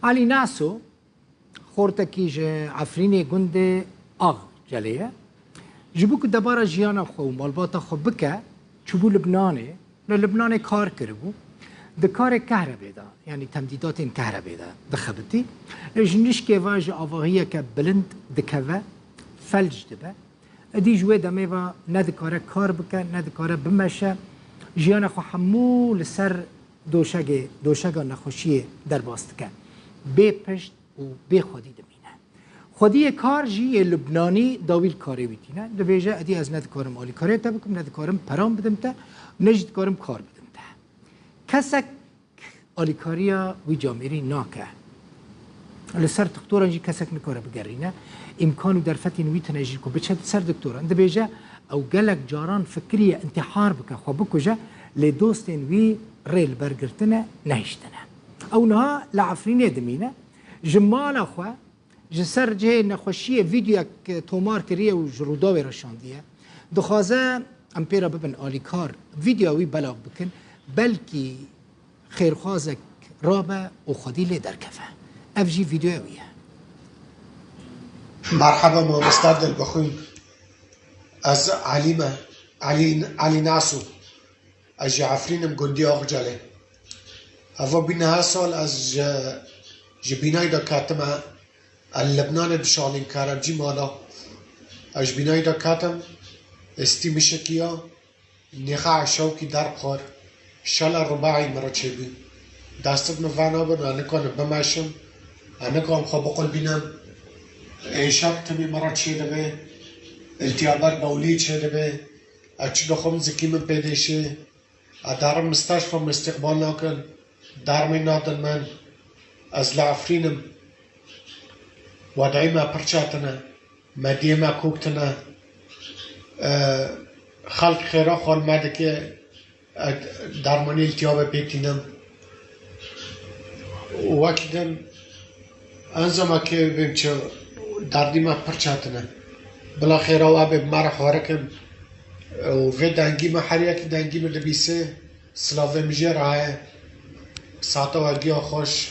علی ناسو خورتکی ج عفرینی گنده آغ جلیه جبو که دبارا جیانا خو و مالباتا خو بکه چبو لبنانه لبنان کار کربو ده کار كهرباء دا يعني تمديدات كهرباء دا دخبتي جنش كيفاج آواهية كبلند دكوا فلج دبا ادي جوه دميوا ندكاره كار بكا ندكاره بمشا جيانا خو حمو لسر دوشاگا نخوشي در باستكا بي پشت و بي خودي دمينه خودي كار جي لبناني داويل كاري بيتينه دبيجا ادي از ندكارم آلي كاري تبكم ندكارم پرام بدمتا نجد كارم كار کسک آلیکاریا وی جامعی ناکه. لسر دکتوران جی کسک نکاره بگرینه امکانو در فتح نوی تنجی کو بچه سر دکتوران دبیجه او گلک جاران فکریه انتحار بکن خواه بکجه لدوستین وی ریل برگرتنه نهشتنه. او نها لعفرینه دمینه جمال خواه جسر جه نخوشیه ویدیو تومار کریه و جروداوی رشاندیه دخوازه امپیرا ببن آلیکار ویدیوی بلاغ بکن بلكي خير خوازك رابع وخدي لي دركفه افجي فيديويه مرحبا ما مستعد البخوي از علي ناسو از عفرين مقندي اغجالي افو بينها سال از جبيناي دا كاتما اللبنان بشالين كارم جي مالا از بيناي دا كاتم استي مشكيا نخا شوكي در بخار شالا رباعی مرا چه بی دستت نوانا بن انا کنم بماشم انا کنم خواب بقول بینم ایشاب تمی مرا چه دبه التیابات بولی چه دبه اچی دخم زکی من پیدشه ادارم مستشفى استقبال ناکن دارمی نادن من از لعفرینم وضعی ما پرچاتنا مدیه ما کوکتنا خلق خیرا خال مده که درمانی التیاب پیتینم وقتاً انزما که بیم چه دردی ما پرچاتنه بلا خیره و آبه مرا خوارکم و وی دنگی ما هر یک دنگی ما دبیسه سلاوه میجه راه ساعتا و گیا خوش